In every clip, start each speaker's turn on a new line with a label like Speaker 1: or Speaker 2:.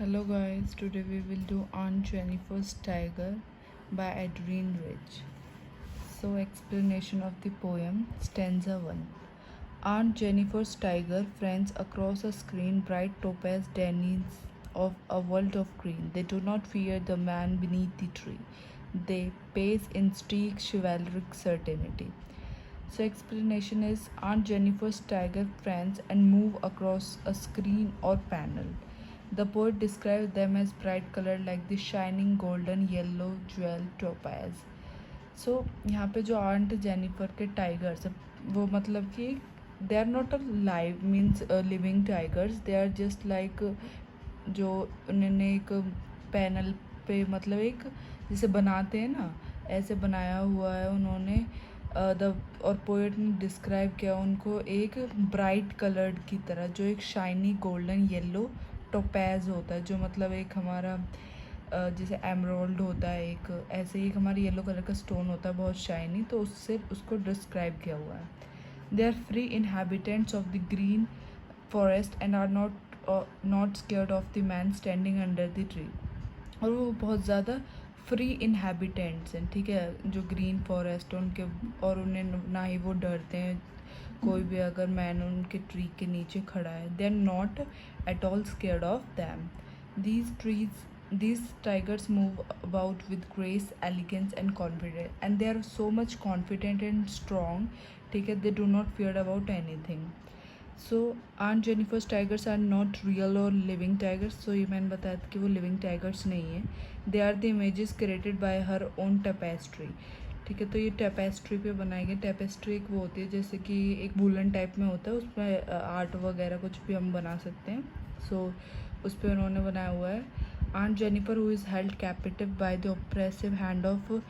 Speaker 1: Hello guys, today we will do Aunt Jennifer's Tiger by Adrienne Rich. So explanation of the poem, stanza 1. Aunt Jennifer's tiger friends across a screen bright topaz denizens of a world of green. They do not fear the man beneath the tree. They pace in streak chivalric certainty. So explanation is Aunt Jennifer's tiger friends and move across a screen or panel. The poet describes them as bright colored like the shining golden yellow jewel topaz. So यहाँ पे जो aunt Jennifer के tigers वो मतलब कि they are not a live means living tigers, they are just like जो उन्होंने एक पैनल पे मतलब एक जैसे बनाते हैं ना ऐसे बनाया हुआ है उन्होंने और पोएट ने डिस्क्राइब किया उनको एक ब्राइट कलर्ड की तरह, जो एक शाइनी गोल्डन येलो टोपैज होता है, जो मतलब एक हमारा जैसे एमरोल्ड होता है एक, ऐसे ही एक हमारा येलो कलर का स्टोन होता है बहुत शाइनी, तो उससे उसको डिस्क्राइब किया हुआ है. They are free inhabitants of the green forest and are not scared of the man standing under the tree. और वो बहुत ज़्यादा फ्री इनहेबिटेंट्स हैं, ठीक है, जो ग्रीन फॉरेस्ट उनके, और उन्हें ना ही वो डरते हैं कोई भी अगर मैन उनके ट्री के नीचे खड़ा है. They are not at all scared of them. These tigers move about with grace, elegance and confidence, and they are so much confident and strong, ठीक है, they do not fear about anything. So aunt Jennifer's tigers are not real और living tigers. So ये मैंने बताया था कि वो living tigers नहीं है. They are the images created by her own tapestry, ठीक है. तो ये टेपेस्ट्री पे बनाई गई. टेपेस्ट्री एक वो होती है जैसे कि एक वुलन टाइप में होता है, उसमें आर्ट वगैरह कुछ भी हम बना सकते हैं. सो उस पर उन्होंने बनाया हुआ है. Aunt Jennifer who is held captive by the oppressive hand of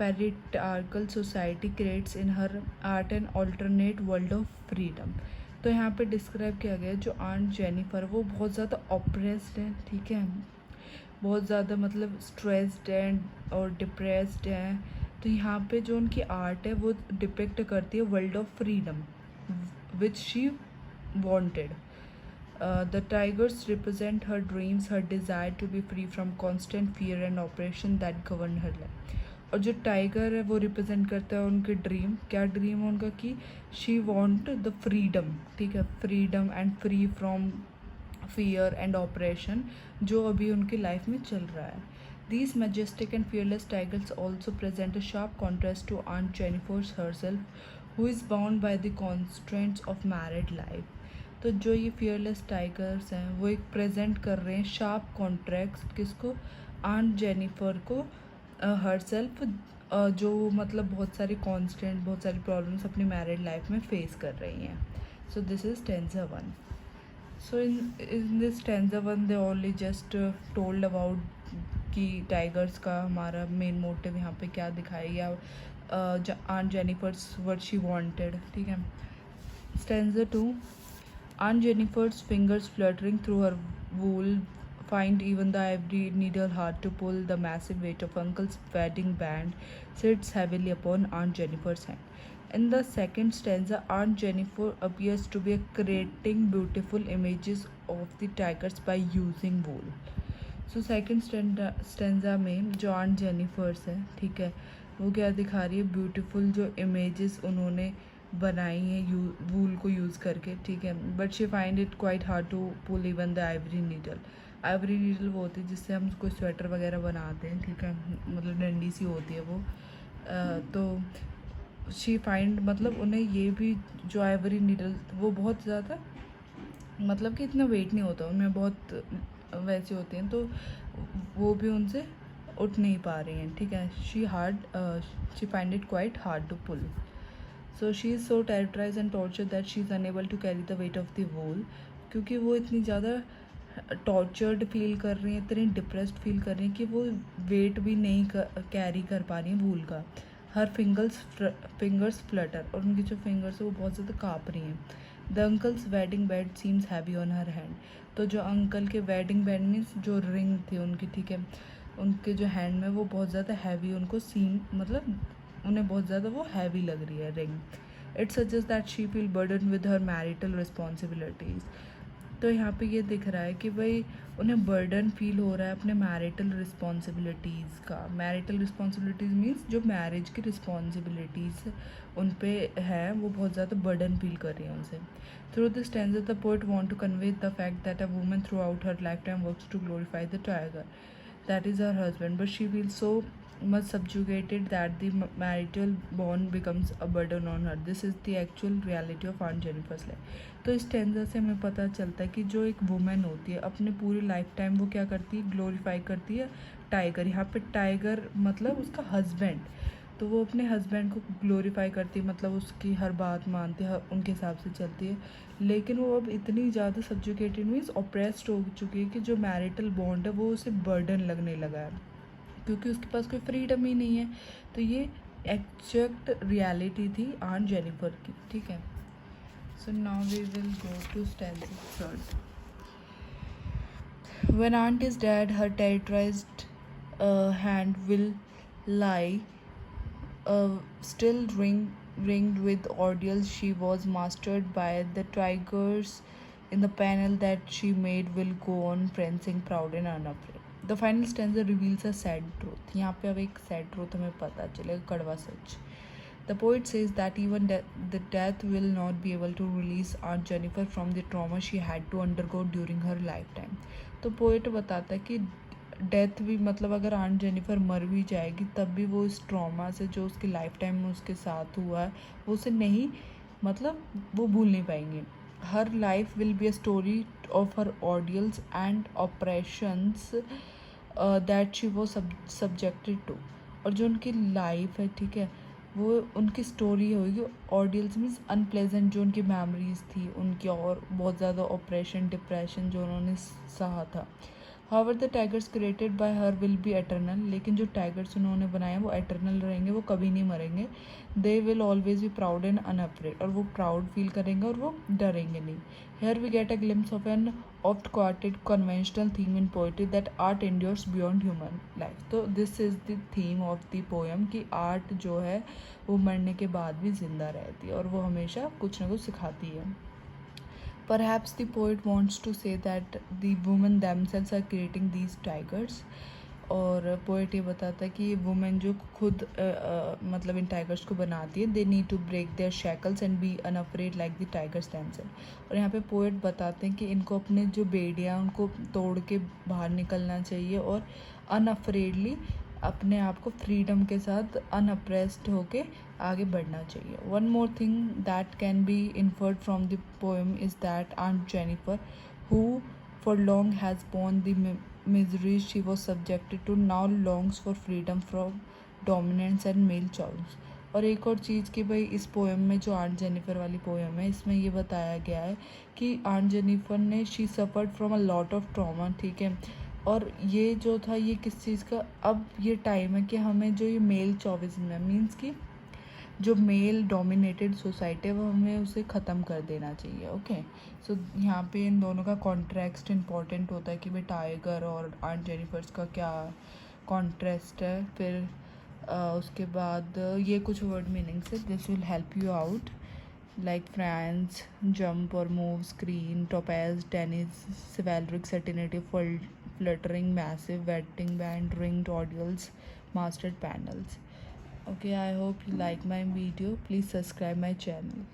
Speaker 1: patriarchal society creates in her art an alternate world of freedom. तो यहाँ पे डिस्क्राइब किया गया जो आंट जेनिफर वो बहुत ज़्यादा ऑप्रेस्ड है, ठीक है, बहुत ज़्यादा मतलब स्ट्रेस्ड है और डिप्रेस्ड है. तो यहाँ पे जो उनकी आर्ट है वो डिपिक्ट करती है world of freedom which she wanted. The tigers represent her dreams, her desire to be free from constant fear and oppression that governed her life. और जो टाइगर है वो रिप्रेजेंट करता है उनके ड्रीम. क्या ड्रीम है उनका कि शी वॉन्ट द फ्रीडम, ठीक है, freedom and free from fear and operation जो अभी उनकी लाइफ में चल रहा है. These majestic and fearless tigers also present a sharp contrast to Aunt Jennifer herself, who is bound by the constraints of married life. तो जो ये fearless tigers हैं वो एक प्रेजेंट कर रहे हैं शार्प कॉन्ट्रैक्ट किसको, आंट जेनिफर को, हरसेल्फ, जो मतलब बहुत सारी कॉन्स्टेंट बहुत सारी प्रॉब्लम्स अपनी मैरिड लाइफ में फेस कर रही हैं. So this is stanza 1. So in this stanza 1 they only just told about कि टाइगर्स का हमारा मेन मोटिव यहाँ पे क्या दिखाया गया, aunt Jennifer's what she wanted, ठीक है. stanza 2. Aunt Jennifer's fingers fluttering through her wool find even the ivory needle hard to pull. The massive weight of Uncle's wedding band sits heavily upon Aunt Jennifer's hand. In the second stanza, Aunt Jennifer appears to be creating beautiful images of the tigers by using wool. So second stanza में जो Aunt Jennifer's है, ठीक है, वो क्या दिखा रही है, ब्यूटीफुल जो इमेजेस उन्होंने बनाई है वूल को यूज़ करके, ठीक है. But she find it quite hard to pull even the ivory needle. Ivory needle वो होती है जिससे हम कोई स्वेटर वगैरह बनाते हैं, ठीक है, मतलब डंडी सी होती है वो. तो शी फाइंड मतलब उन्हें ये भी जो आइवरी नीडल वो बहुत ज़्यादा मतलब कि इतना वेट नहीं होता उनमें, बहुत वैसी होती हैं, तो वो भी उनसे उठ नहीं पा रही हैं, ठीक है. She find it quite hard to pull. So she is so terrorized and tortured that she is unable to carry the weight of the wool. क्योंकि वो इतनी ज़्यादा टॉर्चर्ड फील कर रही हैं, इतनी डिप्रेस्ड फील कर रही हैं कि वो वेट भी नहीं कैरी कर पा रही हैं वूल का. हर फिंगर्स फ्लटर, और उनकी जो फिंगर्स है वो बहुत ज़्यादा काँप रही हैं. The uncle's wedding band seems heavy on her hand. तो जो अंकल के वेडिंग बेड मीन्स जो रिंग थी उनकी, ठीक है, उनके जो हैंड में वो बहुत ज़्यादा हैवी उनको सीम मतलब उन्हें बहुत ज़्यादा वो हैवी लग रही है ring. It suggest that she feel burden with her marital responsibilities. तो यहाँ पे ये दिख रहा है कि भाई उन्हें बर्डन फील हो रहा है अपने मैरिटल रिस्पॉन्सिबिलिटीज़ का। मैरिटल रिस्पॉन्सिबिलिटीज़ मीन्स जो मैरिज की रिस्पॉन्सिबिलिटीज़ उन पे है वो बहुत ज़्यादा बर्डन फील कर रही हैं उनसे। Through this stanza the poet want to convey the fact that a woman throughout her lifetime works to glorify the tiger that is her husband, but she feels so much subjugated that the marital bond becomes a burden on her. This is the actual reality of Aunt Jennifer's life. तो इस टेंजा से हमें पता चलता है कि जो एक वुमेन होती है अपने पूरी लाइफ टाइम वो क्या करती है, ग्लोरीफाई करती है टाइगर। यहाँ पे टाइगर मतलब उसका हस्बैंड, तो वो अपने हस्बैंड को ग्लोरीफाई करती है, मतलब उसकी हर बात मानती है, उनके हिसाब से चलती है। लेकिन वो अब इतनी ज़्यादा सब्जुकेटेड मीन्स ऑप्रेस्ड हो चुकी है कि जो मैरिटल बॉन्ड है वो उसे बर्डन लगने लगा है, क्योंकि उसके पास कोई फ्रीडम ही नहीं है। तो ये एग्जैक्ट रियलिटी थी आंट जेनिफर की, ठीक है। So now we will go to stanza third. When aunt is dead, her terrorized hand will lie still ringed with ordeals she was mastered by. The tigers in the panel that she made will go on prancing proud and unafraid. The final stanza reveals a sad truth. यहाँ पे अब एक sad truth हमें पता चलेगा, कड़वा सच। The poet says that even the death will not be able to release Aunt Jennifer from the trauma she had to undergo during her lifetime. तो poet बताता है कि डेथ भी मतलब अगर आंट जेनिफर मर भी जाएगी तब भी वो इस ट्रॉमा से जो उसकी लाइफ टाइम में उसके साथ हुआ है वो उसे नहीं, मतलब वो भूल नहीं पाएंगे। हर life will be a story of her audience and operations that she वो सब्जेक्टेड टू। और जो उनकी लाइफ है, ठीक है, वो उनकी स्टोरी होगी। ऑडियंस मीन्स अनप्लेजेंट जो उनकी मेमोरीज थी उनकी, और बहुत ज़्यादा ऑपरेशन डिप्रेशन जो उन्होंने सहा था। However, the tigers created by her will be eternal. लेकिन जो टाइगर्स उन्होंने बनाए वो एटर्नल रहेंगे, वो कभी नहीं मरेंगे। They will always be proud and unafraid. और वो प्राउड फील करेंगे और वो डरेंगे नहीं। Here we get a glimpse of an oft quoted conventional theme in poetry that art endures beyond human life. तो this is the theme of the poem कि art जो है वो मरने के बाद भी जिंदा रहती है और वो हमेशा कुछ ना कुछ सिखाती है। Perhaps the poet wants to say that the women themselves are creating these tigers. और पोएट ये बताता है कि वुमेन जो खुद मतलब इन टाइगर्स को बनाती है, they need to break their shackles and be unafraid like the tigers themselves. और यहाँ पे पोएट बताते हैं कि इनको अपने जो बेड़ियाँ उनको तोड़ के बाहर निकलना चाहिए और अनअफ्रेडली अपने आप को फ्रीडम के साथ अनअप्रेस्ड होके आगे बढ़ना चाहिए। One more thing that can be inferred from the poem is that aunt Jennifer who for long has borne the miseries she was subjected to now longs for freedom from dominance and male choice. और एक और चीज़ कि भाई इस poem में जो aunt Jennifer वाली poem है इसमें ये बताया गया है कि आंट जेनिफर ने she suffered from a lot of trauma, ठीक है। और ये जो था ये किस चीज़ का, अब ये टाइम है कि हमें जो ये मेल चॉविज्म है मीन्स कि जो मेल डोमिनेटेड सोसाइटी है वो हमें उसे ख़त्म कर देना चाहिए। ओके, सो यहाँ पे इन दोनों का कॉन्ट्रैस्ट इंपॉर्टेंट होता है कि भाई टाइगर और आंट जेनिफर्स का क्या कॉन्ट्रास्ट है। फिर उसके बाद ये कुछ वर्ड मीनिंग्स है, this will help you out like prance, jump और move, screen, topaz, denizens, chivalric, certainty, fluttering, massive, वेटिंग band, ringed ordeals, mastered panels. Okay, I hope you like my video. Please subscribe my channel.